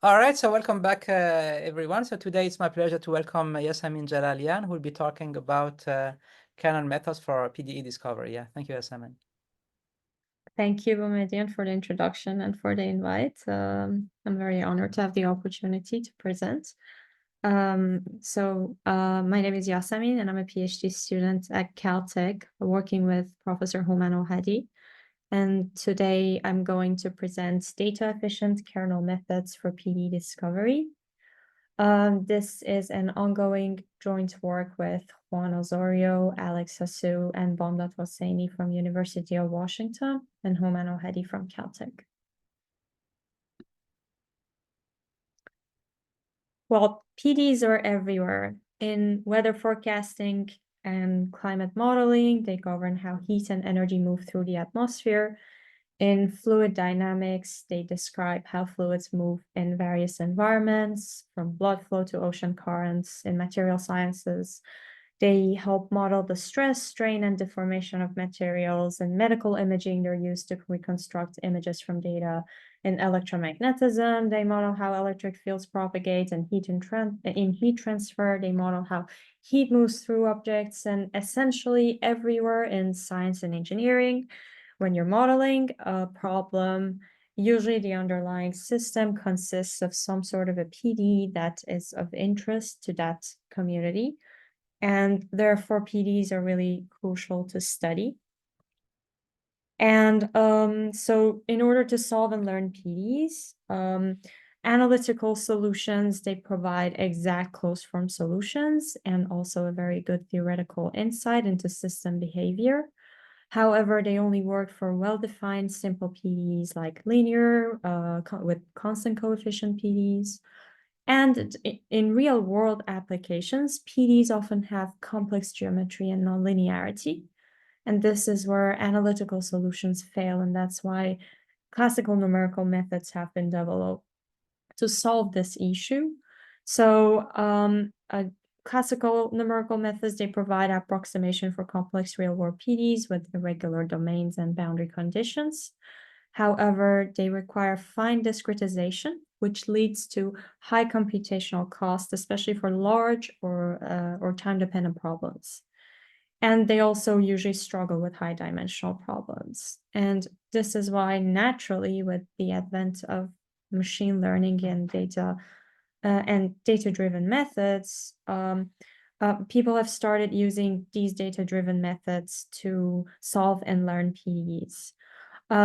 All right, so welcome back, everyone. So today it's my pleasure to welcome Yasamin Jalalian, who will be talking about kernel methods for PDE discovery. Yeah, thank you, Yasamin. Thank you, Boumediene, for the introduction and for the invite. I'm very honored to have the opportunity to present. My name is Yasamin, and I'm a PhD student at Caltech, working with Professor Houman Ohadi. And today I'm going to present data-efficient kernel methods for PDE discovery. This is an ongoing joint work with Juan Osorio, Alex Hasu, and Bomdat Hosseini from University of Washington, and Houman Ohadi from Caltech. Well, PDs are everywhere. In weather forecasting and climate modeling, they govern how heat and energy move through the atmosphere. In fluid dynamics, they describe how fluids move in various environments, from blood flow to ocean currents. In material sciences, they help model the stress, strain, and deformation of materials. In medical imaging, they're used to reconstruct images from data. In electromagnetism, they model how electric fields propagate. And in heat transfer, they model how heat moves through objects. And essentially everywhere in science and engineering, when you're modeling a problem, usually the underlying system consists of some sort of a PD that is of interest to that community. And therefore, PDs are really crucial to study. And so in order to solve and learn PDs, analytical solutions, they provide exact closed form solutions and also a very good theoretical insight into system behavior. However, they only work for well-defined simple PDEs like linear with constant coefficient PDEs. And in real-world applications, PDEs often have complex geometry and nonlinearity. And this is where analytical solutions fail, and that's why classical numerical methods have been developed to solve this issue. So classical numerical methods, they provide approximation for complex real-world PDEs with irregular domains and boundary conditions. However, they require fine discretization, which leads to high computational cost, especially for large or time-dependent problems. And they also usually struggle with high-dimensional problems. And this is why, naturally, with the advent of machine learning and data-driven methods, people have started using these data-driven methods to solve and learn PDEs.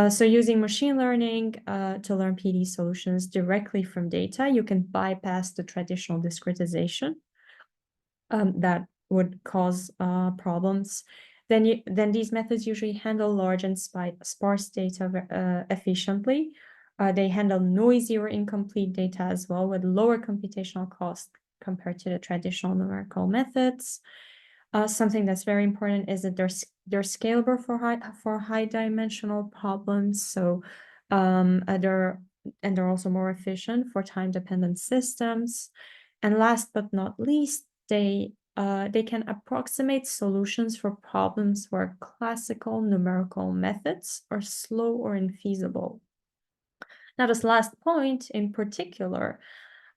So using machine learning to learn PDE solutions directly from data, you can bypass the traditional discretization that would cause problems. Then these methods usually handle large and sparse data efficiently. They handle noisy or incomplete data as well, with lower computational cost compared to the traditional numerical methods. Something that's very important is that they're scalable for high dimensional problems. So they're also more efficient for time-dependent systems. And last but not least, they can approximate solutions for problems where classical numerical methods are slow or infeasible. Now, this last point in particular,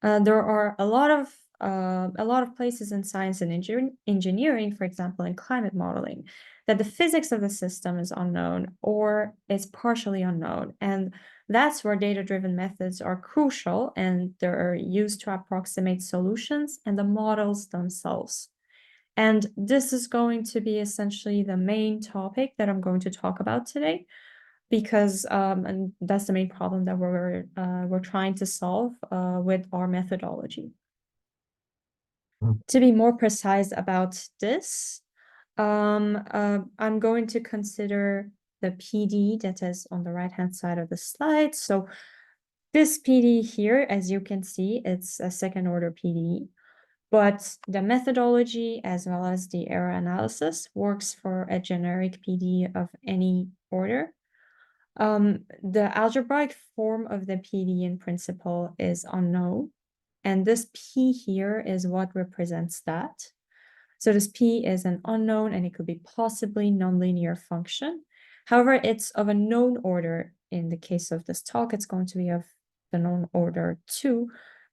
there are a lot of places in science and engineering, for example, in climate modeling, that the physics of the system is unknown or is partially unknown. And that's where data-driven methods are crucial, and they're used to approximate solutions and the models themselves. And this is going to be essentially the main topic that I'm going to talk about today, because and that's the main problem that we're trying to solve with our methodology. To be more precise about this, I'm going to consider the PD that is on the right-hand side of the slide. So this PD here, as you can see, it's a second-order PD, but the methodology as well as the error analysis works for a generic PD of any order. The algebraic form of the PD in principle is unknown, and this P here is what represents that. So this P is an unknown, and it could be possibly nonlinear function. However, it's of a known order. In the case of this talk, it's going to be of the known order 2,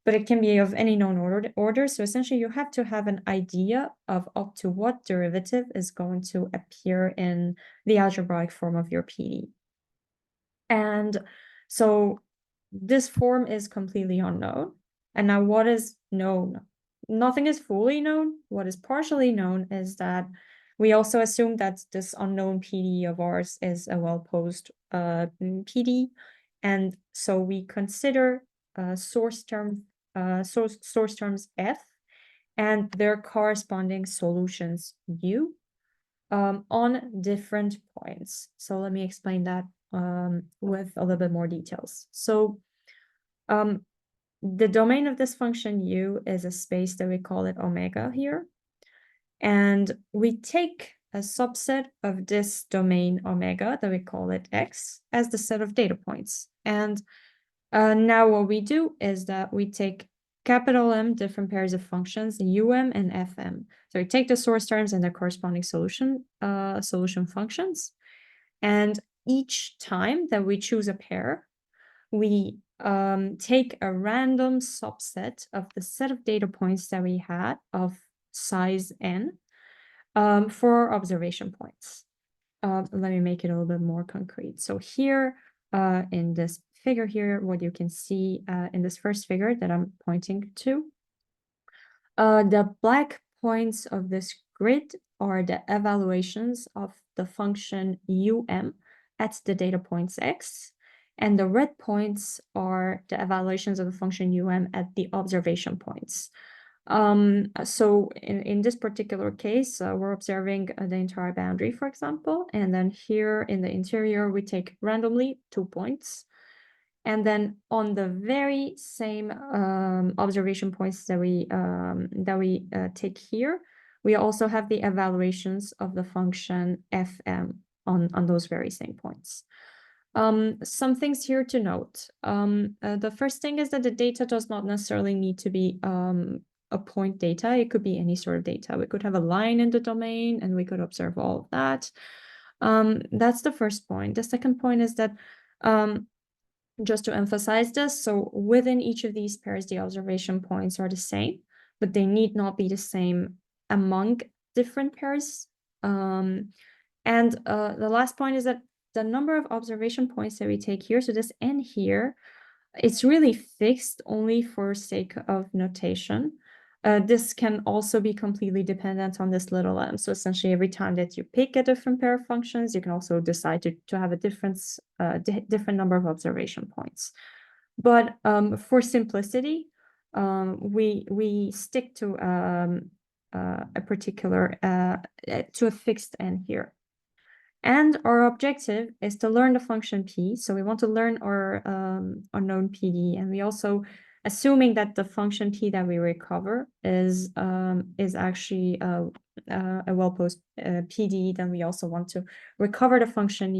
but it can be of any known order. So essentially, you have to have an idea of up to what derivative is going to appear in the algebraic form of your PDE. And so this form is completely unknown. And now what is known? Nothing is fully known. What is partially known is that we also assume that this unknown PDE of ours is a well-posed PDE. And so we consider source terms F and their corresponding solutions U on different points. So let me explain that with a little bit more details. So the domain of this function U is a space that we call it omega here. And we take a subset of this domain omega that we call it X as the set of data points. And now what we do is that we take capital M different pairs of functions, UM and FM. So we take the source terms and their corresponding solution functions. And each time that we choose a pair, we take a random subset of the set of data points that we had of size n for observation points. Let me make it a little bit more concrete. So here in this figure here, what you can see in this first figure that I'm pointing to, the black points of this grid are the evaluations of the function at the data points x, and the red points are the evaluations of the function at the observation points. So in this particular case, we're observing the entire boundary, for example, and then here in the interior, we take randomly 2 points. And then on the very same observation points that we take here, we also have the evaluations of the function fm on those very same points. Some things here to note. The first thing is that the data does not necessarily need to be a point data. It could be any sort of data. We could have a line in the domain and we could observe all of that. That's the first point. The second point is that just to emphasize this, so within each of these pairs, the observation points are the same, but they need not be the same among different pairs. And the last point is that the number of observation points that we take here, so this n here, it's really fixed only for sake of notation. This can also be completely dependent on this little m. So essentially, every time that you pick a different pair of functions, you can also decide to have a different number of observation points. But for simplicity, we stick to a particular to a fixed n here. And our objective is to learn the function p. So we want to learn our unknown PD, and we also, assuming that the function p that we recover is actually a well-posed PD, then we also want to recover the function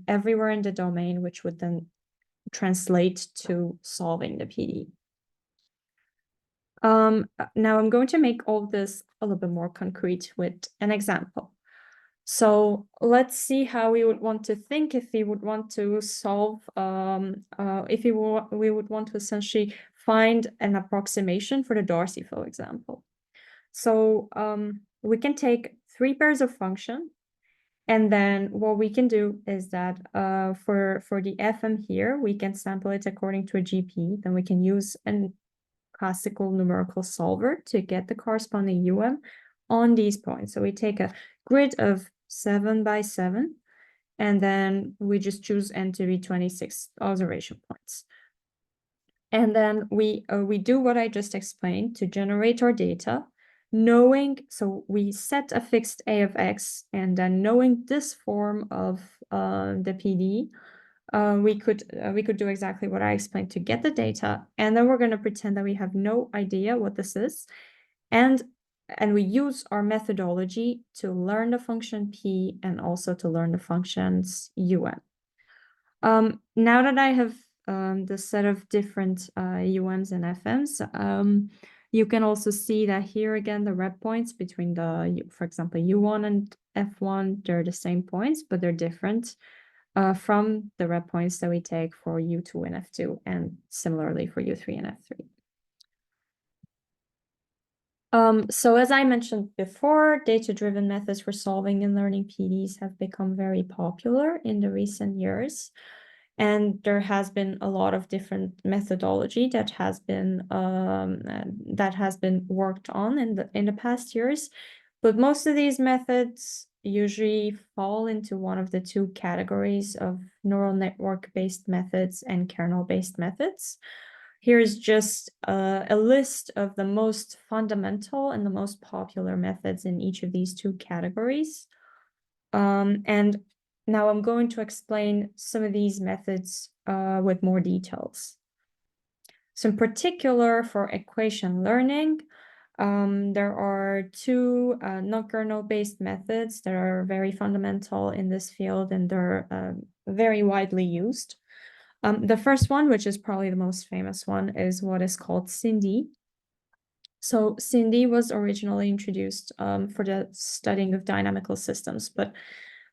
everywhere in the domain, which would then translate to solving the PD. Now I'm going to make all of this a little bit more concrete with an example. So let's see how we would want to think if we would want to solve, if we would want to essentially find an approximation for the Darcy flow example. So we can take 3 pairs of function, and then what we can do is that for the FM here, we can sample it according to a GP. Then we can use a classical numerical solver to get the corresponding on these points. So we take a grid of 7 by 7, and then we just choose n to be 26 observation points. And then we do what I just explained to generate our data, so we set a fixed a of x, and then knowing this form of the PD, we could do exactly what I explained to get the data, and then we're going to pretend that we have no idea what this is, and we use our methodology to learn the function p and also to learn the functions now that I have the set of different UMs and FMs, you can also see that here again, the red points between for example, U1 and F1, they're the same points, but they're different from the red points that we take for U2 and F2, and similarly for U3 and F3. So as I mentioned before, data-driven methods for solving and learning PDEs have become very popular in the recent years. And there has been a lot of different methodology that has been worked on in the past years. But most of these methods usually fall into one of the two categories of neural network-based methods and kernel-based methods. Here's just a list of the most fundamental and the most popular methods in each of these two categories. And now I'm going to explain some of these methods with more details. So in particular for equation learning, there are two non-kernel-based methods that are very fundamental in this field, and they're very widely used. The first one, which is probably the most famous one, is what is called SINDI. So SINDI was originally introduced for the studying of dynamical systems, but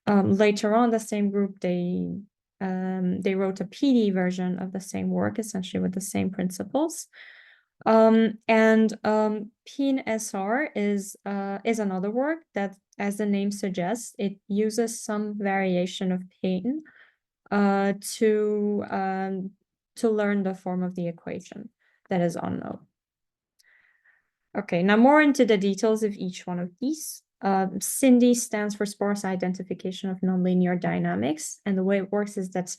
later on, the same group, they wrote a PDE version of the same work, essentially with the same principles. PIN-SR is another work that, as the name suggests, it uses some variation of PIN to learn the form of the equation that is unknown. Okay, now more into the details of each one of these. SINDI stands for Sparse Identification of Nonlinear Dynamics, and the way it works is that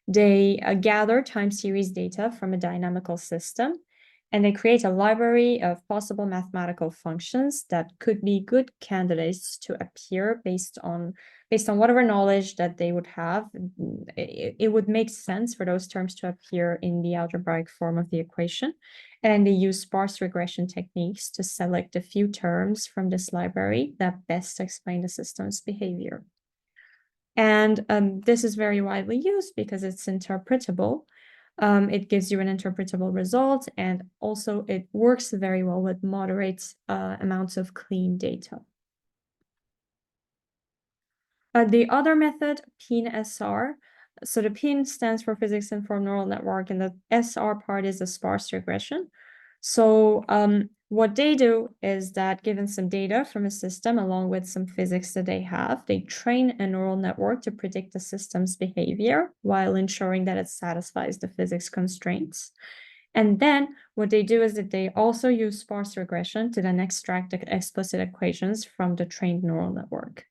they gather time series data from a dynamical system, and they create a library of possible mathematical functions that could be good candidates to appear based on whatever knowledge that they would have. It would make sense for those terms to appear in the algebraic form of the equation. And they use sparse regression techniques to select a few terms from this library that best explain the system's behavior. And this is very widely used because it's interpretable. It gives you an interpretable result, and also it works very well with moderate amounts of clean data. The other method, PIN-SR, so the PIN stands for Physics Informed Neural Network, and the SR part is a sparse regression. So what they do is that, given some data from a system along with some physics that they have, they train a neural network to predict the system's behavior while ensuring that it satisfies the physics constraints. And then what they do is that they also use sparse regression to then extract the explicit equations from the trained neural network.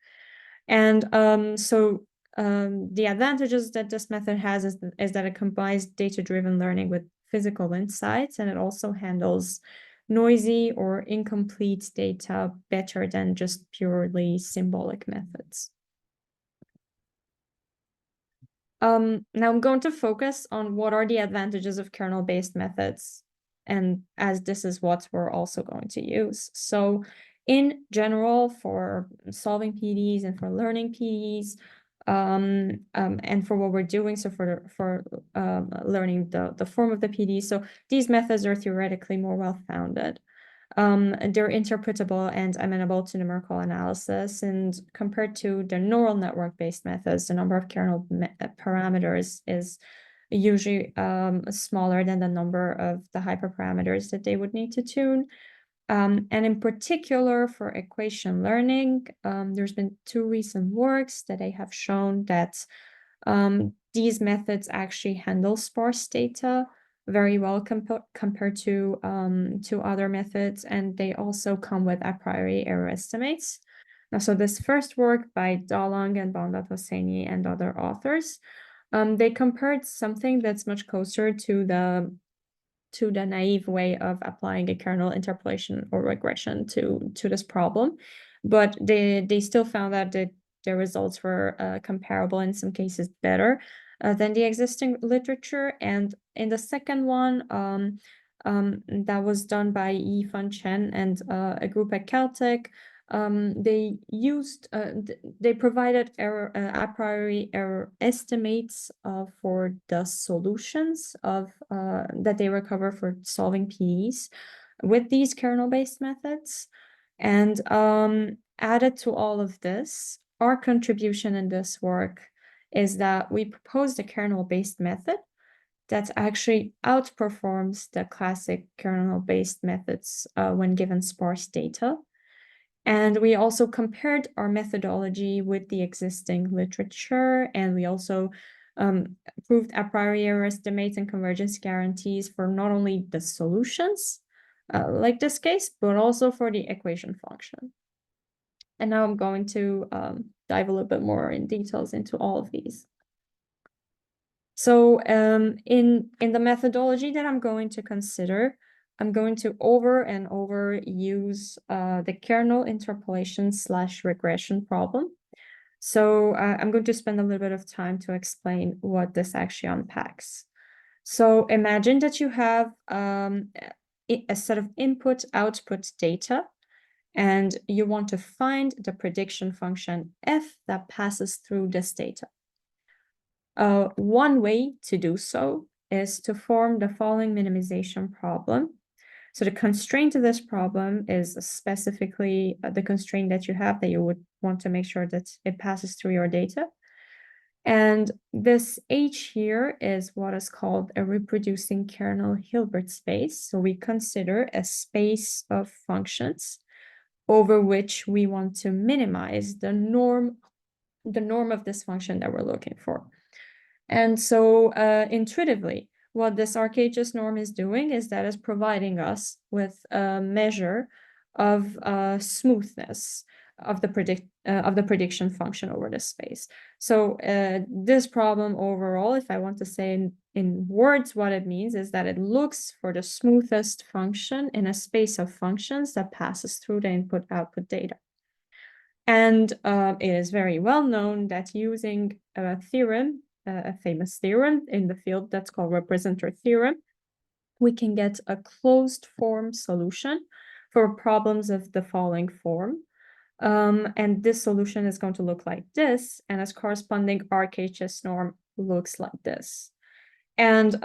And the advantages that this method has is that it combines data-driven learning with physical insights, and it also handles noisy or incomplete data better than just purely symbolic methods. Now I'm going to focus on what are the advantages of kernel-based methods, and as this is what we're also going to use. So in general, for solving PDEs and for learning PDEs, and for what we're doing, so for learning the form of the PDE, so these methods are theoretically more well-founded. They're interpretable and amenable to numerical analysis, and compared to the neural network-based methods, the number of kernel parameters is usually smaller than the number of the hyperparameters that they would need to tune. And in particular for equation learning, there's been two recent works that they have shown that these methods actually handle sparse data very well compared to other methods, and they also come with a priori error estimates. Now, so this first work by Jalalian and Bandat Hosseini and other authors, they compared something that's much closer to the naive way of applying a kernel interpolation or regression to this problem, but they still found that the results were comparable, in some cases better than the existing literature. And in the second one, that was done by Yifan Chen and a group at Caltech, they provided a priori error estimates for the solutions of that they recover for solving PDEs with these kernel-based methods. And added to all of this, our contribution in this work is that we proposed a kernel-based method that actually outperforms the classic kernel-based methods when given sparse data. And we also compared our methodology with the existing literature, and we also proved a priori error estimates and convergence guarantees for not only the solutions, like this case, but also for the equation function. And now I'm going to dive a little bit more in details into all of these. So in the methodology that I'm going to consider, I'm going to over and over use the kernel interpolation / regression problem. So I'm going to spend a little bit of time to explain what this actually unpacks. So imagine that you have a set of input-output data, and you want to find the prediction function f that passes through this data. One way to do so is to form the following minimization problem. So the constraint of this problem is specifically the constraint that you have that you would want to make sure that it passes through your data. And this H here is what is called a reproducing kernel Hilbert space. So we consider a space of functions over which we want to minimize the norm of this function that we're looking for. And so intuitively, what this RKHS norm is doing is that it's providing us with a measure of smoothness of the prediction function over this space. So this problem overall, if I want to say in words what it means, is that it looks for the smoothest function in a space of functions that passes through the input-output data. And it is very well known that using a theorem, a famous theorem in the field that's called representer theorem, we can get a closed form solution for problems of the following form. And this solution is going to look like this, and its corresponding RKHS norm looks like this. And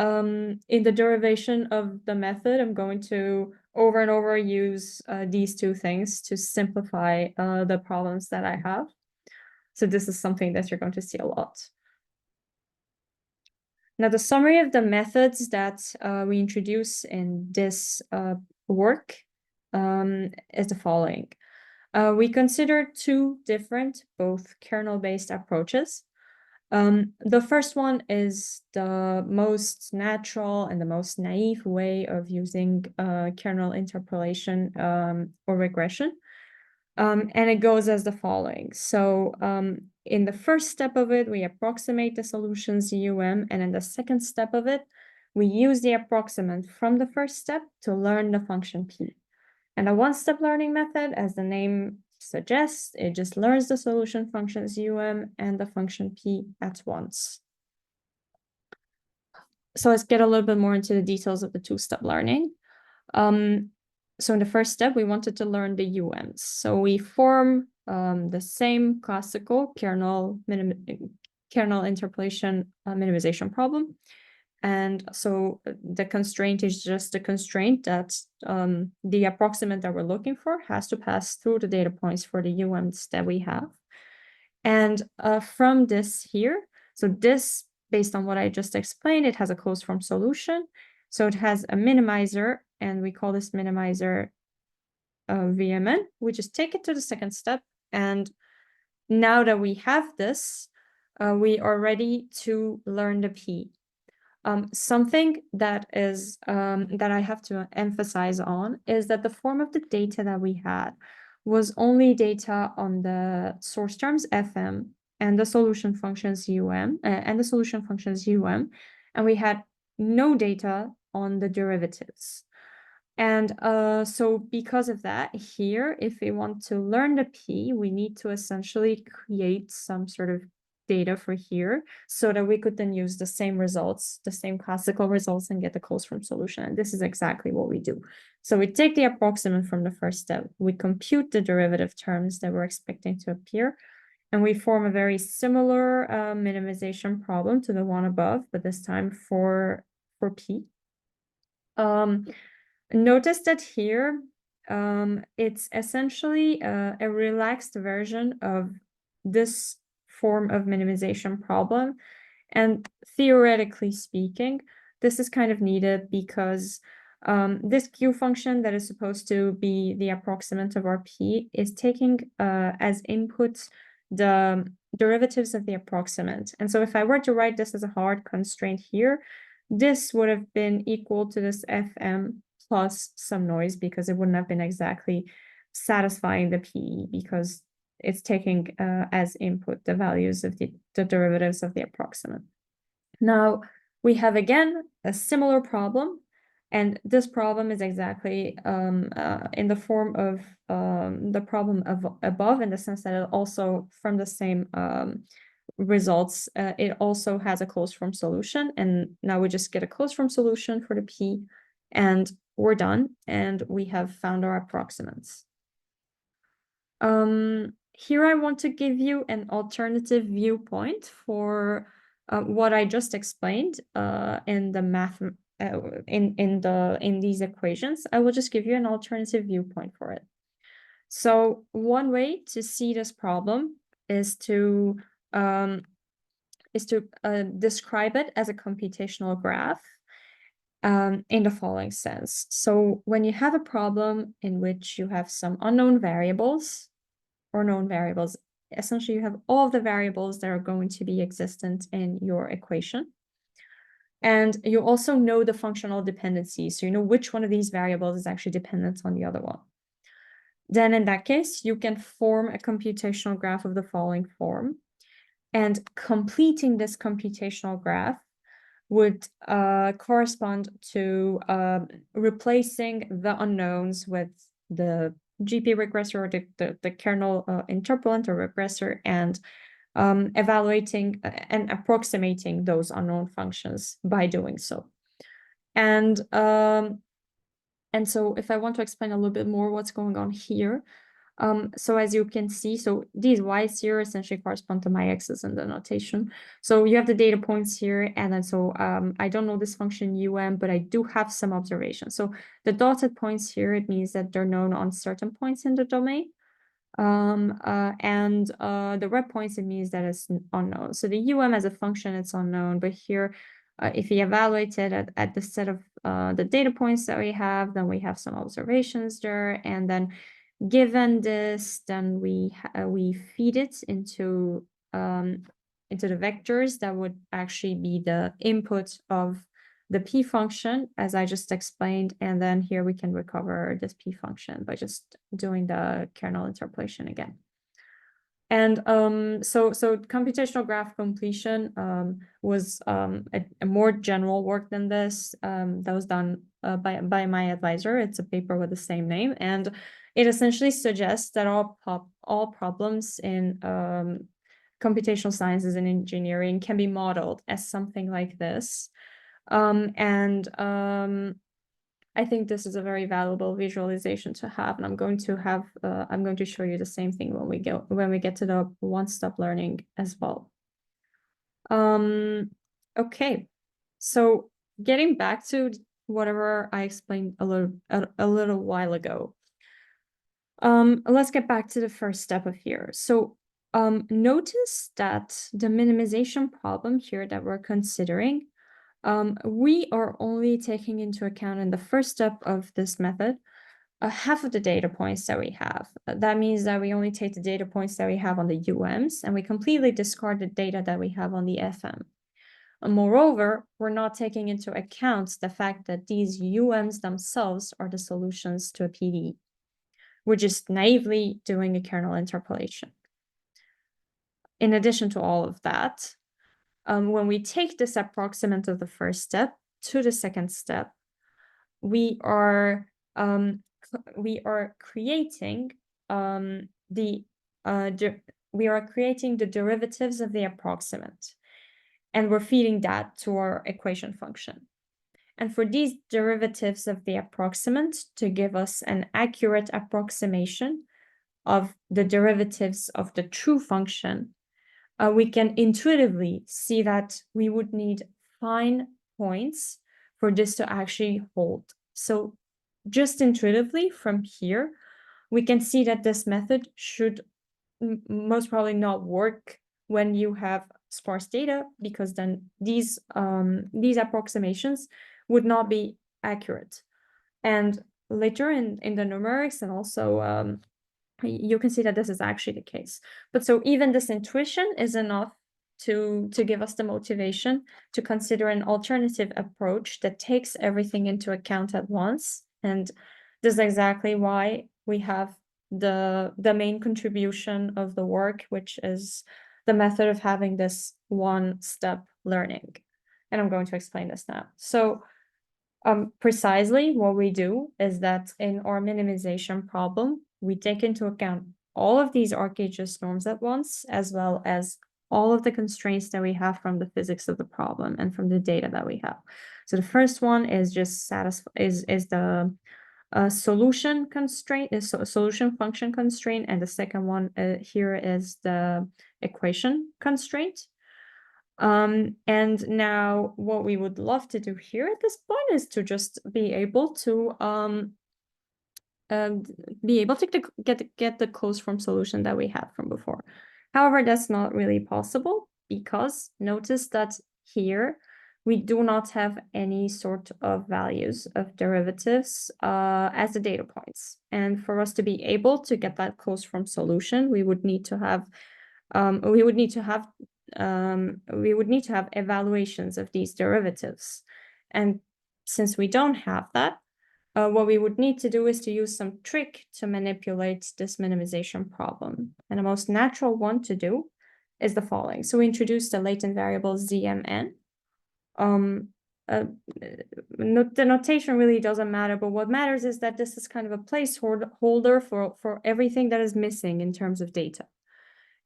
in the derivation of the method, I'm going to over and over use these two things to simplify the problems that I have. So this is something that you're going to see a lot. Now, the summary of the methods that we introduce in this work is the following. We consider two different, both kernel-based approaches. The first one is the most natural and the most naive way of using kernel interpolation or regression. And it goes as the following. So in the first step of it, we approximate the solutions UM, and in the second step of it, we use the approximant from the first step to learn the function P. And a one-step learning method, as the name suggests, it just learns the solution functions and the function P at once. So let's get a little bit more into the details of the two-step learning. So in the first step, we wanted to learn the UMs. So we form the same classical kernel interpolation minimization problem. And so the constraint is just the constraint that the approximant that we're looking for has to pass through the data points for the UMs that we have. And from this here, so this, based on what I just explained, it has a closed form solution. So it has a minimizer, and we call this minimizer VMN. We just take it to the second step. And now that we have this, we are ready to learn the P. Something that is that I have to emphasize on is that the form of the data that we had was only data on the source terms FM and the solution functions and we had no data on the derivatives. And so because of that, here, if we want to learn the P, we need to essentially create some sort of data for here so that we could then use the same results, the same classical results, and get the closed form solution. And this is exactly what we do. So we take the approximant from the first step, we compute the derivative terms that we're expecting to appear, and we form a very similar minimization problem to the one above, but this time for P. Notice that here, it's essentially a relaxed version of this form of minimization problem. And theoretically speaking, this is kind of needed because this Q function that is supposed to be the approximant of our P is taking as input the derivatives of the approximant. And so if I were to write this as a hard constraint here, this would have been equal to this Fm plus some noise, because it wouldn't have been exactly satisfying the PE, because it's taking as input the values of the derivatives of the approximant. Now, we have again a similar problem, and this problem is exactly in the form of the problem of above, in the sense that it also, from the same results, it also has a closed form solution. And now we just get a closed form solution for the P, and we're done, and we have found our approximants. Here I want to give you an alternative viewpoint for what I just explained in the math in these equations. I will just give you an alternative viewpoint for it. So one way to see this problem is to describe it as a computational graph in the following sense. So when you have a problem in which you have some unknown variables or known variables, essentially you have all of the variables that are going to be existent in your equation. And you also know the functional dependencies, so you know which one of these variables is actually dependent on the other one. Then in that case, you can form a computational graph of the following form. And completing this computational graph would correspond to replacing the unknowns with the GP regressor, or the kernel interpolant or regressor, and evaluating and approximating those unknown functions by doing so. And so if I want to explain a little bit more what's going on here, so as you can see, so these y's here essentially correspond to my x's in the notation. So you have the data points here, and then so I don't know this function but I do have some observations. So the dotted points here, it means that they're known on certain points in the domain. And the red points, it means that it's unknown. So the as a function, it's unknown, but here, if we evaluate it at the set of the data points that we have, then we have some observations there, and then given this, then we feed it into the vectors that would actually be the input of the P function, as I just explained, and then here we can recover this P function by just doing the kernel interpolation again. And so computational graph completion was a more general work than this that was done by my advisor. It's a paper with the same name, and it essentially suggests that all problems in computational sciences and engineering can be modeled as something like this. I think this is a very valuable visualization to have, and I'm going to show you the same thing when we get to the one-stop learning as well. Okay, so getting back to whatever I explained a little while ago. Let's get back to the first step of here. So notice that the minimization problem here that we're considering, we are only taking into account in the first step of this method half of the data points that we have. That means that we only take the data points that we have on the UMs, and we completely discard the data that we have on the FM. And moreover, we're not taking into account the fact that these UMs themselves are the solutions to a PDE. We're just naively doing a kernel interpolation. In addition to all of that, when we take this approximant of the first step to the second step, we are creating the derivatives of the approximant, and we're feeding that to our equation function. And for these derivatives of the approximant to give us an accurate approximation of the derivatives of the true function, we can intuitively see that we would need fine points for this to actually hold. So just intuitively from here, we can see that this method should most probably not work when you have sparse data, because then these approximations would not be accurate. And later in the numerics, and also you can see that this is actually the case. But so even this intuition is enough to give us the motivation to consider an alternative approach that takes everything into account at once. And this is exactly why we have the main contribution of the work, which is the method of having this one-step learning. And I'm going to explain this now. So precisely what we do is that in our minimization problem, we take into account all of these archetypal norms at once, as well as all of the constraints that we have from the physics of the problem and from the data that we have. So the first one is just is the solution constraint, is a solution function constraint, and the second one here is the equation constraint. And now what we would love to do here at this point is to just be able to get the closed form solution that we had from before. However, that's not really possible, because notice that here we do not have any sort of values of derivatives as the data points. And for us to be able to get that closed form solution, we would need to have evaluations of these derivatives. And since we don't have that, what we would need to do is to use some trick to manipulate this minimization problem. And the most natural one to do is the following. So we introduce the latent variable ZMN. The notation really doesn't matter, but what matters is that this is kind of a placeholder for everything that is missing in terms of data.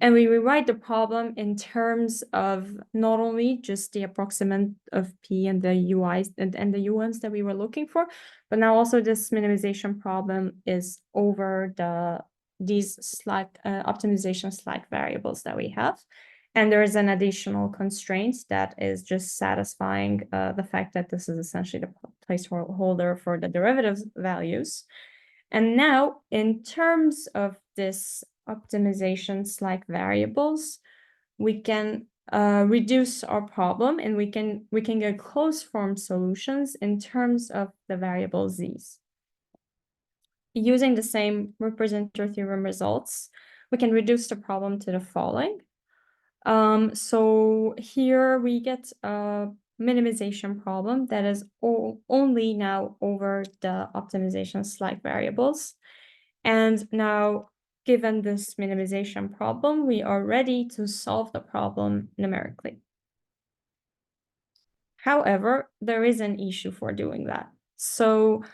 And we rewrite the problem in terms of not only just the approximate of P and the UIs and the UNs that we were looking for, but now also this minimization problem is over these optimization slack variables that we have. And there is an additional constraint that is just satisfying the fact that this is essentially the placeholder for the derivatives values. And now, in terms of this optimization slack variables, we can reduce our problem, and we can get closed form solutions in terms of the variable z's. Using the same representative theorem results, we can reduce the problem to the following. So here we get a minimization problem that is only now over the optimization slack variables. And now, given this minimization problem, we are ready to solve the problem numerically. However, there is an issue for doing that. So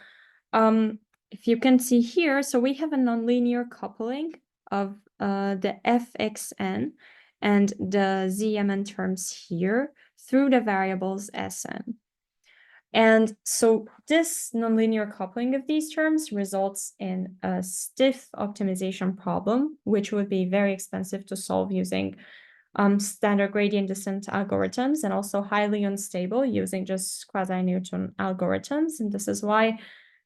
if you can see here, so we have a nonlinear coupling of the fxn and the zmn terms here through the variables sn. And so this nonlinear coupling of these terms results in a stiff optimization problem, which would be very expensive to solve using standard gradient descent algorithms, and also highly unstable using just quasi-Newton algorithms. And this is why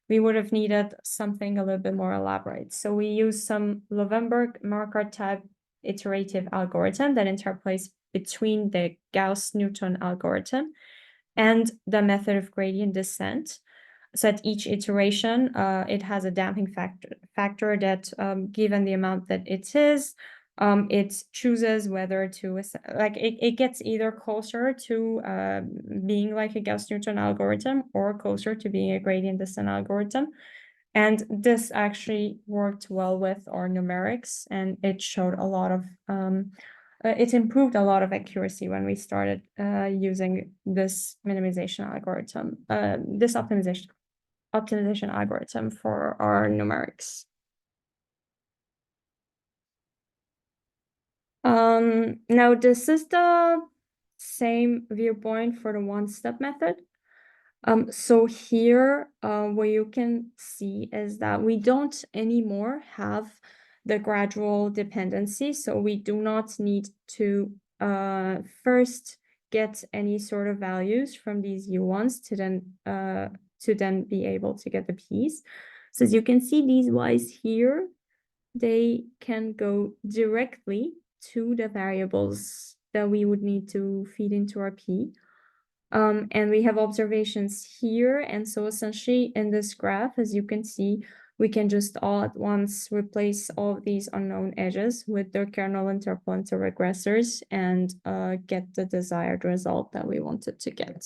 we would have needed something a little bit more elaborate. So we use some Lovenberg-Marquardt type iterative algorithm that interpolates between the Gauss-Newton algorithm and the method of gradient descent. So at each iteration, it has a damping factor that, given the amount that it is, it chooses whether to, like, it gets either closer to being like a Gauss-Newton algorithm or closer to being a gradient descent algorithm. And this actually worked well with our numerics, and it showed a lot of it improved a lot of accuracy when we started using this minimization algorithm, this optimization algorithm for our numerics. Now this is the same viewpoint for the one-step method. So here, what you can see is that we don't anymore have the gradual dependency. So we do not need to first get any sort of values from these U1s to then be able to get the P's. So as you can see, these Y's here, they can go directly to the variables that we would need to feed into our P. And we have observations here. And so essentially in this graph, as you can see, we can just all at once replace all of these unknown edges with their kernel interpointer regressors and get the desired result that we wanted to get.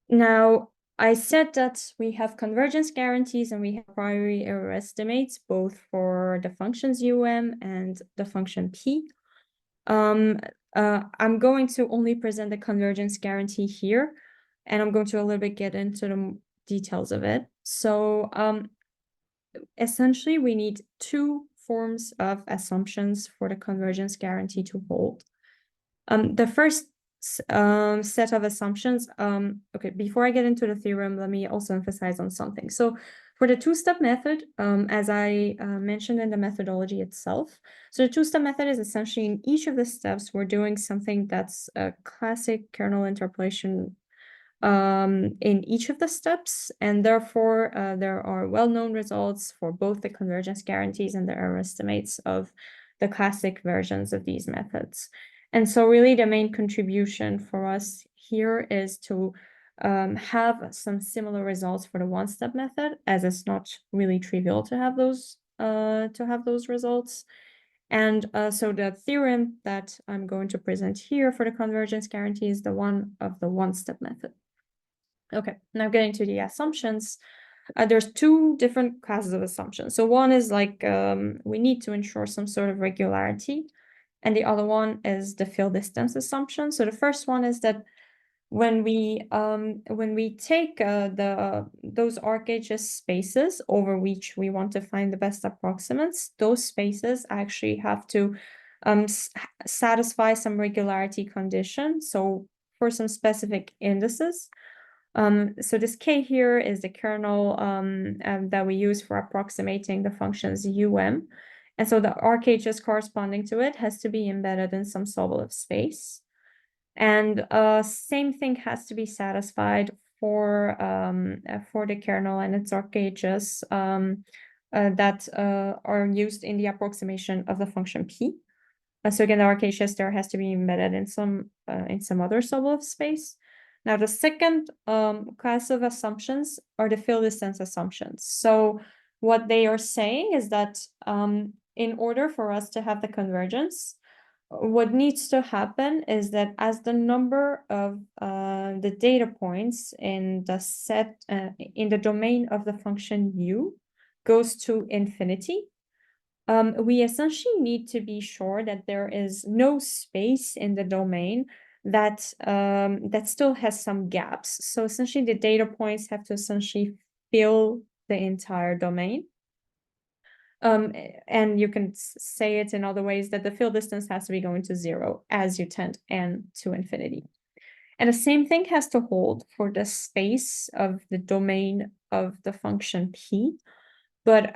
Now, I said that we have convergence guarantees and we have priori error estimates, both for the functions and the function P. I'm going to only present the convergence guarantee here, and I'm going to a little bit get into the details of it. So essentially, we need two forms of assumptions for the convergence guarantee to hold. The first set of assumptions, okay, before I get into the theorem, let me also emphasize on something. So for the two-step method, as I mentioned in the methodology itself, so the two-step method is essentially in each of the steps, we're doing something that's a classic kernel interpolation in each of the steps, and therefore there are well-known results for both the convergence guarantees and the error estimates of the classic versions of these methods. And so really the main contribution for us here is to have some similar results for the one-step method, as it's not really trivial to have those results. And so the theorem that I'm going to present here for the convergence guarantee is the one of the one-step method. Okay, now getting to the assumptions. There's two different classes of assumptions. So one is like we need to ensure some sort of regularity, and the other one is the field distance assumption. So the first one is that when we take those RHS spaces over which we want to find the best approximates, those spaces actually have to satisfy some regularity condition. So for some specific indices. So this K here is the kernel that we use for approximating the functions and so the RHS corresponding to it has to be embedded in some Sobolev space. And same thing has to be satisfied for the kernel and its RHS that are used in the approximation of the function P. So again, the RHS there has to be embedded in some other Sobolev space. Now, the second class of assumptions are the field distance assumptions. So what they are saying is that in order for us to have the convergence, what needs to happen is that as the number of the data points in the set in the domain of the function u goes to infinity, we essentially need to be sure that there is no space in the domain that still has some gaps. So essentially the data points have to essentially fill the entire domain. And you can say it in other ways that the field distance has to be going to 0 as you tend n to infinity. And the same thing has to hold for the space of the domain of the function p. But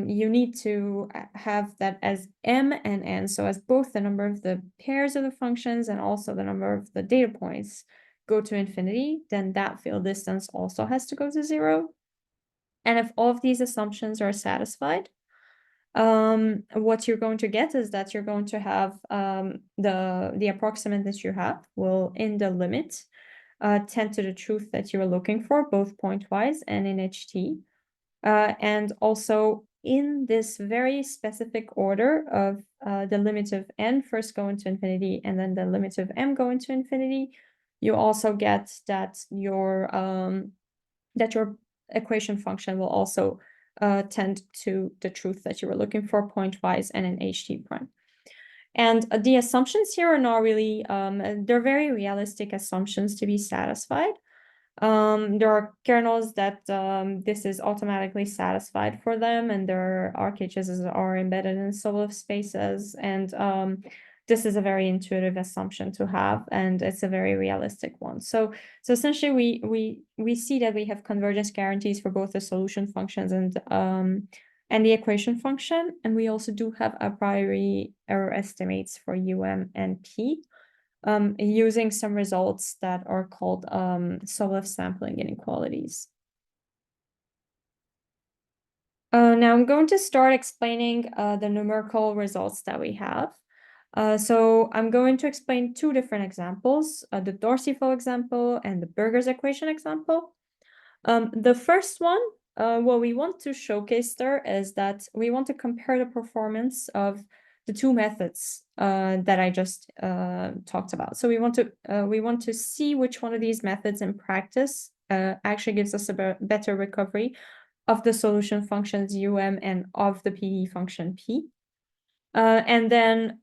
you need to have that as m and n, so as both the number of the pairs of the functions and also the number of the data points go to infinity, then that field distance also has to go to 0. And if all of these assumptions are satisfied, what you're going to get is that you're going to have the approximate that you have will, in the limit, tend to the truth that you're looking for, both pointwise and in HT. And also in this very specific order of the limit of n first going to infinity and then the limit of m going to infinity, you also get that your equation function will also tend to the truth that you were looking for pointwise and in HT prime. And the assumptions here are not really, they're very realistic assumptions to be satisfied. There are kernels that this is automatically satisfied for them, and their RHSs are embedded in Sobolev spaces, and this is a very intuitive assumption to have, and it's a very realistic one. So essentially, we see that we have convergence guarantees for both the solution functions and the equation function, and we also do have a priori error estimates for and p. Using some results that are called Sobolev sampling inequalities. Now I'm going to start explaining the numerical results that we have. So I'm going to explain two different examples, the Dorsey-Foe example and the Burger's equation example. The first one, what we want to showcase there is that we want to compare the performance of the two methods that I just talked about. So we want to see which one of these methods in practice actually gives us a better recovery of the solution functions and of the PDE function P. And then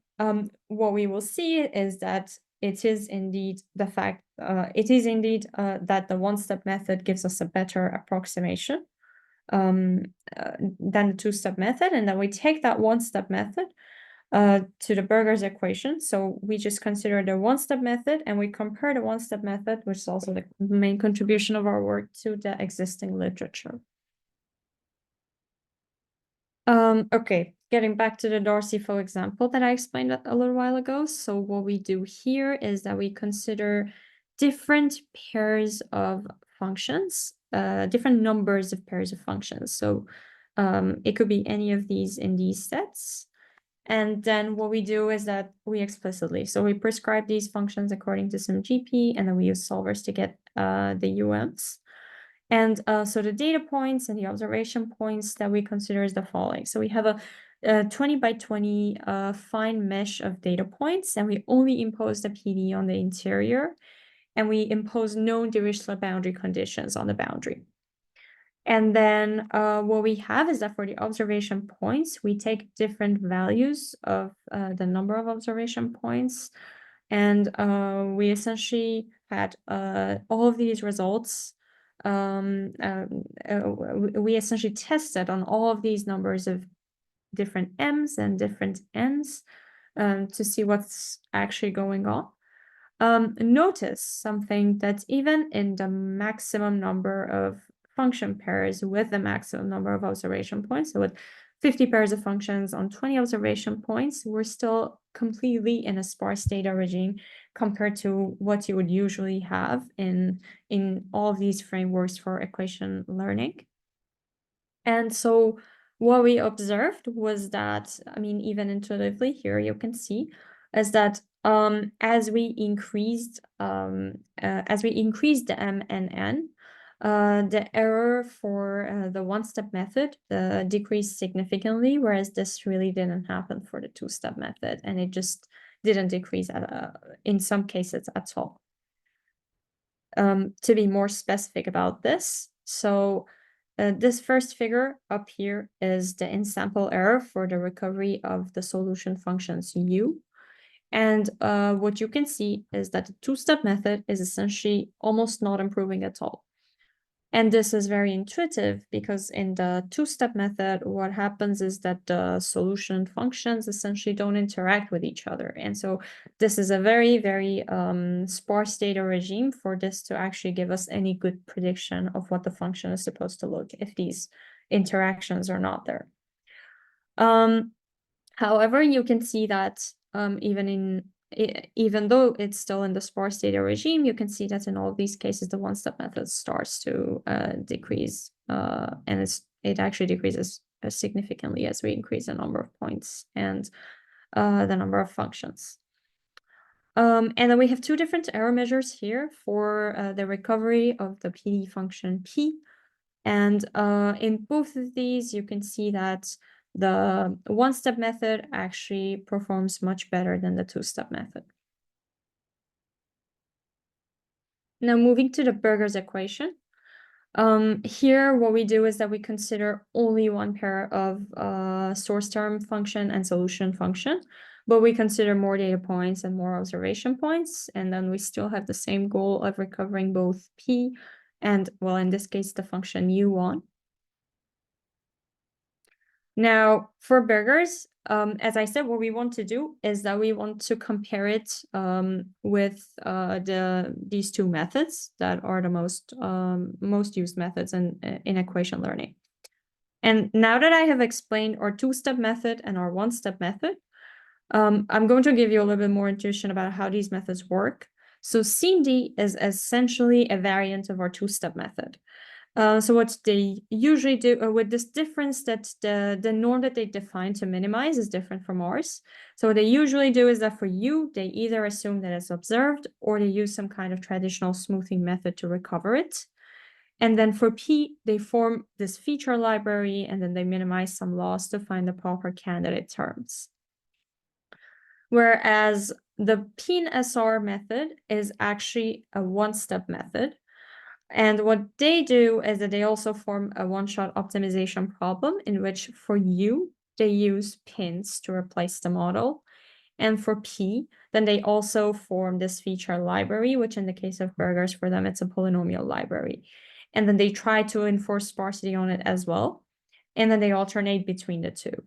what we will see is that it is indeed that the one-step method gives us a better approximation than the two-step method. And then we take that one-step method to the Burger's equation. So we just consider the one-step method and we compare the one-step method, which is also the main contribution of our work, to the existing literature. Okay, getting back to the Dorsey-Foe example that I explained a little while ago. So what we do here is that we consider different pairs of functions, different numbers of pairs of functions. So it could be any of these in these sets. And then what we do is that we prescribe these functions according to some GP, and then we use solvers to get the UMs. And so the data points and the observation points that we consider is the following. So we have a 20 by 20 fine mesh of data points, and we only impose the PD on the interior, and we impose known Dirichlet boundary conditions on the boundary. And then what we have is that for the observation points, we take different values of the number of observation points, and we essentially had all of these results. We essentially tested on all of these numbers of different m's and different n's to see what's actually going on. Notice something that even in the maximum number of function pairs with the maximum number of observation points, so with 50 pairs of functions on 20 observation points, we're still completely in a sparse data regime compared to what you would usually have in all of these frameworks for equation learning. And so what we observed was that, I mean, even intuitively here you can see, is that as we increased the M and N, the error for the one-step method decreased significantly, whereas this really didn't happen for the two-step method, and it just didn't decrease in some cases at all. To be more specific about this, so this first figure up here is the in-sample error for the recovery of the solution functions U. And what you can see is that the two-step method is essentially almost not improving at all. And this is very intuitive because in the two-step method, what happens is that the solution functions essentially don't interact with each other. And so this is a very, very sparse data regime for this to actually give us any good prediction of what the function is supposed to look if these interactions are not there. However, you can see that even though it's still in the sparse data regime, you can see that in all of these cases, the one-step method starts to decrease, and it actually decreases significantly as we increase the number of points and the number of functions. And then we have two different error measures here for the recovery of the PD function P. And in both of these, you can see that the one-step method actually performs much better than the two-step method. Now moving to the Burger's equation. Here, what we do is that we consider only one pair of source term function and solution function, but we consider more data points and more observation points, and then we still have the same goal of recovering both P and, well, in this case, the function U1. Now, for Burger's, as I said, what we want to do is that we want to compare it with these two methods that are the most used methods in equation learning. And now that I have explained our two-step method and our one-step method, I'm going to give you a little bit more intuition about how these methods work. So CMD is essentially a variant of our two-step method. So what they usually do with this difference that the norm that they define to minimize is different from ours. So what they usually do is that for U, they either assume that it's observed or they use some kind of traditional smoothing method to recover it. And then for P, they form this feature library and then they minimize some loss to find the proper candidate terms. Whereas the PIN-SR method is actually a one-step method. And what they do is that they also form a one-shot optimization problem in which for U, they use pins to replace the model. And for P, then they also form this feature library, which in the case of burgers, for them, it's a polynomial library. And then they try to enforce sparsity on it as well. And then they alternate between the two.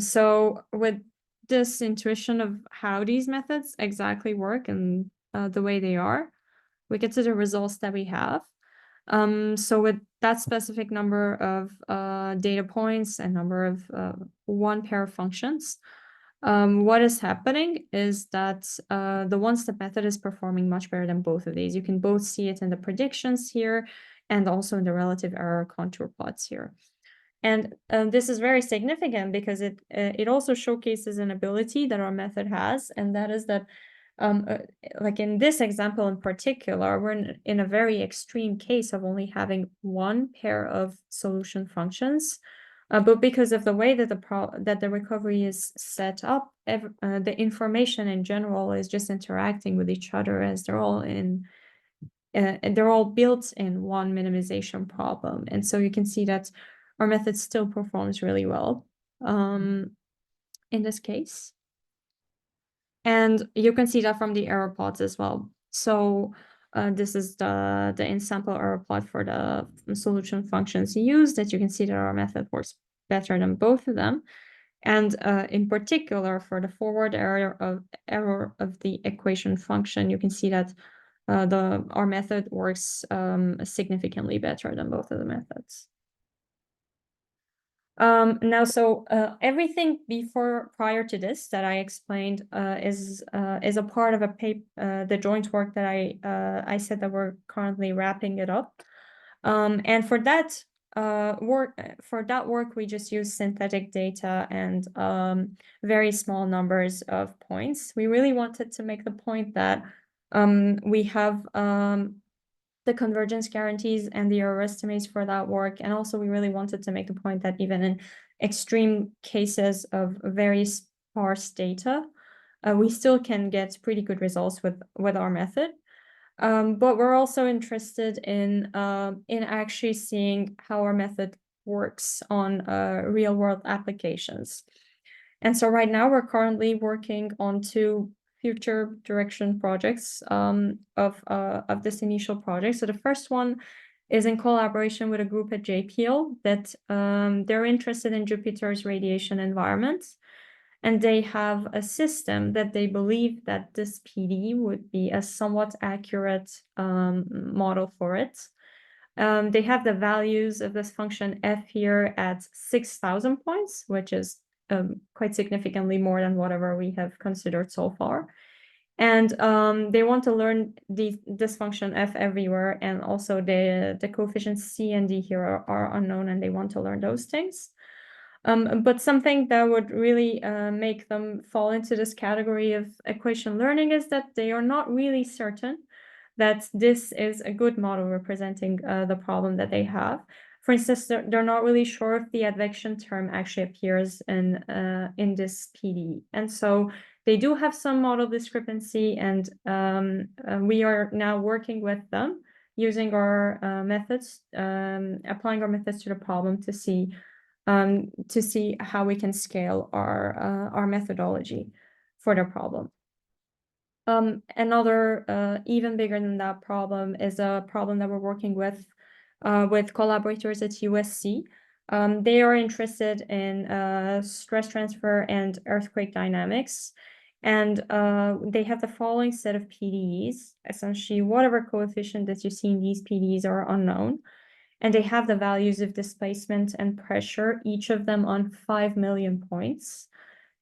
So with this intuition of how these methods exactly work and the way they are, we get to the results that we have. So with that specific number of data points and number of one pair of functions, what is happening is that the one-step method is performing much better than both of these. You can both see it in the predictions here and also in the relative error contour plots here. And this is very significant because it also showcases an ability that our method has, and that is that like in this example in particular, we're in a very extreme case of only having one pair of solution functions. But because of the way that the recovery is set up, the information in general is just interacting with each other as they're all built in one minimization problem. And so you can see that our method still performs really well in this case. And you can see that from the error plots as well. So this is the in-sample error plot for the solution functions used, that you can see that our method works better than both of them. And in particular, for the forward error of the equation function, you can see that our method works significantly better than both of the methods. Now, so everything prior to this that I explained is a part of the joint work that I said that we're currently wrapping it up. And for that work, we just use synthetic data and very small numbers of points. We really wanted to make the point that we have the convergence guarantees and the error estimates for that work. And also we really wanted to make the point that even in extreme cases of very sparse data, we still can get pretty good results with our method. But we're also interested in actually seeing how our method works on real world applications. And so right now we're currently working on 2 future direction projects of this initial project. So the first one is in collaboration with a group at JPL that they're interested in Jupiter's radiation environment. And they have a system that they believe that this PDE would be a somewhat accurate model for it. They have the values of this function f here at 6,000 points, which is quite significantly more than whatever we have considered so far. And they want to learn this function f everywhere, and also the coefficients c and d here are unknown, and they want to learn those things. But something that would really make them fall into this category of equation learning is that they are not really certain that this is a good model representing the problem that they have. For instance, they're not really sure if the advection term actually appears in this PDE. And so they do have some model discrepancy, and we are now working with them using our methods, applying our methods to the problem to see how we can scale our methodology for the problem. Another even bigger than that problem is a problem that we're working with collaborators at USC. They are interested in stress transfer and earthquake dynamics. And they have the following set of PDEs. Essentially, whatever coefficient that you see in these PDEs are unknown. And they have the values of displacement and pressure, each of them on 5 million points.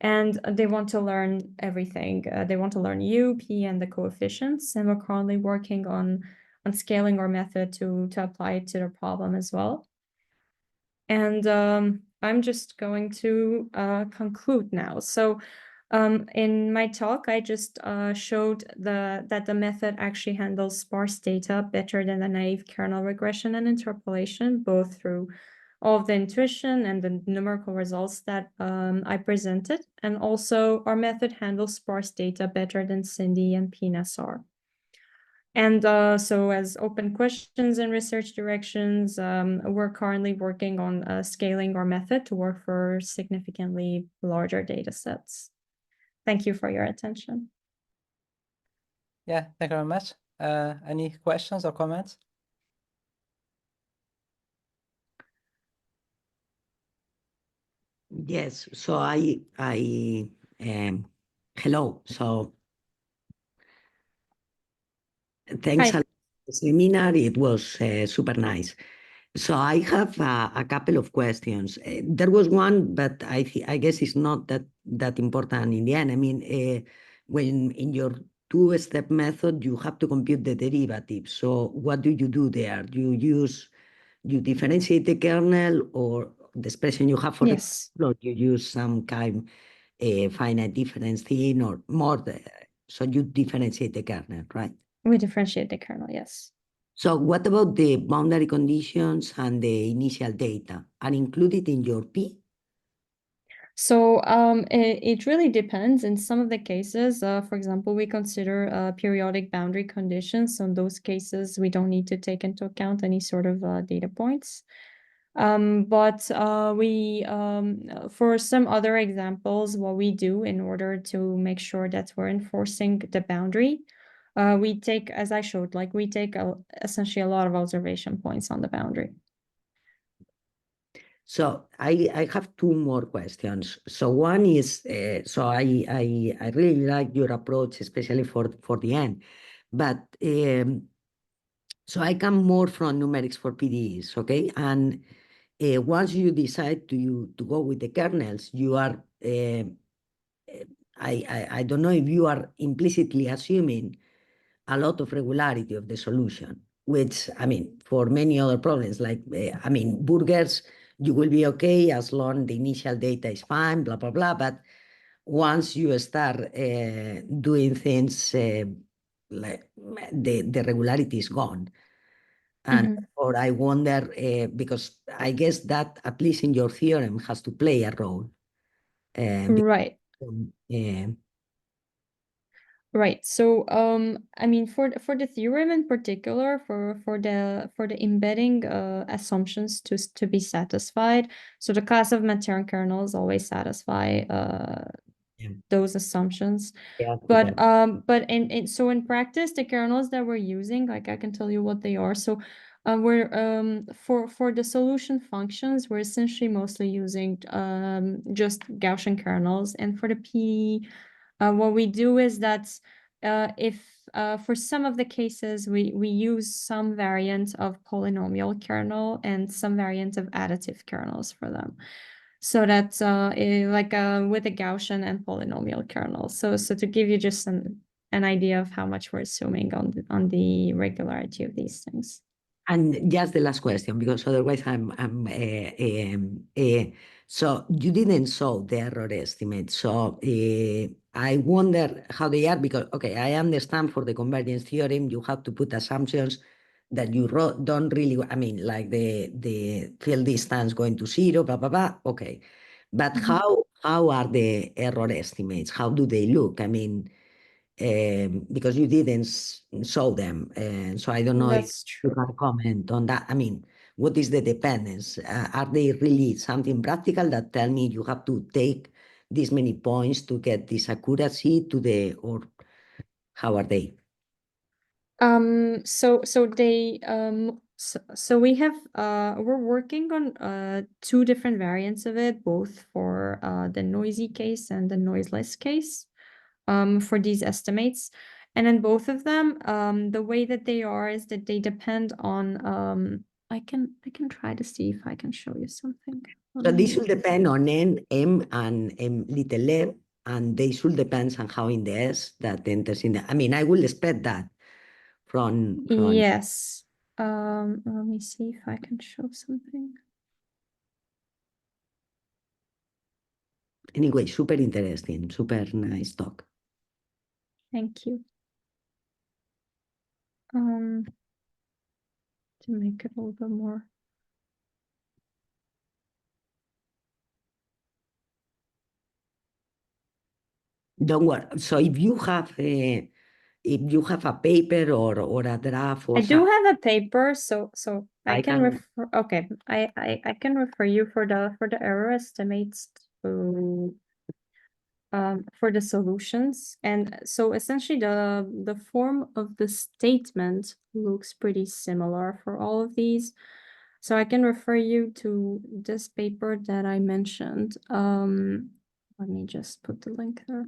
And they want to learn everything. They want to learn U, P, and the coefficients. And we're currently working on scaling our method to apply it to the problem as well. And I'm just going to conclude now. So in my talk, I just showed that the method actually handles sparse data better than the naive kernel regression and interpolation, both through all of the intuition and the numerical results that I presented. And also our method handles sparse data better than Cindy and PNSR. And so as open questions and research directions, we're currently working on scaling our method to work for significantly larger data sets. Thank you for your attention. Yeah, thank you very much. Any questions or comments? Yes, so hello. So thanks Hi. a lot for the seminar. It was super nice. So I have a couple of questions. There was one, but I guess it's not that important in the end. I mean, when in your two-step method, you have to compute the derivative. So what do you do there? You differentiate the kernel or the expression you have for Yes, the, or you use some kind finite difference thing or more. So you differentiate the kernel, right? we differentiate the kernel, yes. So what about the boundary conditions and the initial data? Are included in your P? So it really depends. In some of the cases, for example, we consider periodic boundary conditions. So in those cases, we don't need to take into account any sort of data points. But for some other examples, what we do in order to make sure that we're enforcing the boundary, we take, as I showed, like we take essentially a lot of observation points on the boundary. So I have two more questions. So one is, so I really like your approach, especially for the end. But so I come more from numerics for PDEs, okay? And once you decide to go with the kernels, you are, I don't know if you are implicitly assuming a lot of regularity of the solution, which, I mean, for many other problems, like, I mean, burgers, you will be okay as long the initial data is fine, blah, blah, blah. But once you start doing things, like the regularity is gone. And or I wonder, because I guess that at least in your theorem has to play a role. Right. Right. So, I mean, for the theorem in particular, for the embedding assumptions to be satisfied, so the class of Matern kernels always satisfy Yeah. those assumptions. Yeah, But so in practice, the kernels that we're using, like I can tell you what they are. So we're for the solution functions, we're essentially mostly using just Gaussian kernels, and for the PDE, what we do is that if for some of the cases we use some variant of polynomial kernel and some variant of additive kernels for them. So that's like with a Gaussian and polynomial kernel. So to give you just an idea of how much we're assuming on the regularity of these things. And just the last question, because otherwise so you didn't solve the error estimate. So I wonder how they are, because, okay, I understand for the convergence theorem, you have to put assumptions that you don't really, I mean, like the field distance going to zero, blah, blah, blah. Okay. But how are the error estimates? How do they look? I mean, because you didn't show them. So I don't know if That's you true. can comment on that. I mean, what is the dependence? Are they really something practical that tell me you have to take this many points to get this accuracy to the, or how are they? So they so we have we're working on two different variants of it, both for the noisy case and the noiseless case for these estimates. And in both of them, the way that they are is that they depend on I can try to see if I can show you something. So this should depend on N, M, and M little m, and they should depend on how in the S that enters in the, I mean, I will expect that from Yes. Let me see if I can show something. Anyway, super interesting, super nice talk. Thank you. To make it a little bit more. Don't worry. So if you have a paper or a draft or I do have a paper, so I I can can- refer. Okay, I can refer you for the error estimates to for the solutions. And so essentially the form of the statement looks pretty similar for all of these. So I can refer you to this paper that I mentioned. Let me just put the link there.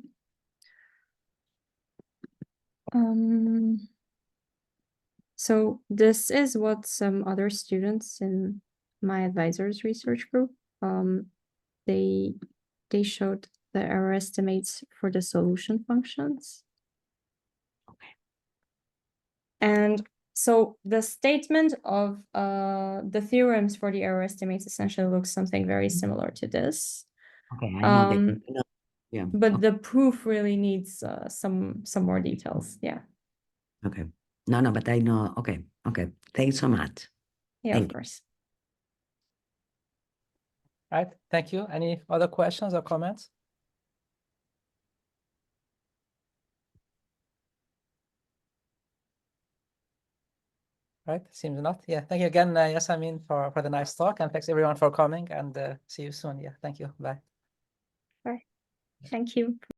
So this is what some other students in my advisor's research group, they showed the error estimates for the solution functions. Okay. And so the statement of the theorems for the error estimates essentially looks something very similar to this. Okay, I know yeah. But the proof really needs some more details. Yeah. Okay. No, but I know. Okay. Thanks so much. Yeah, Thank of you. course. Right. Thank you. Any other questions or comments? Right. Seems not. Yeah. Thank you again, Yasamin, for the nice talk, and thanks everyone for coming. And see you soon. Yeah. Thank you. Bye. Bye. Thank you.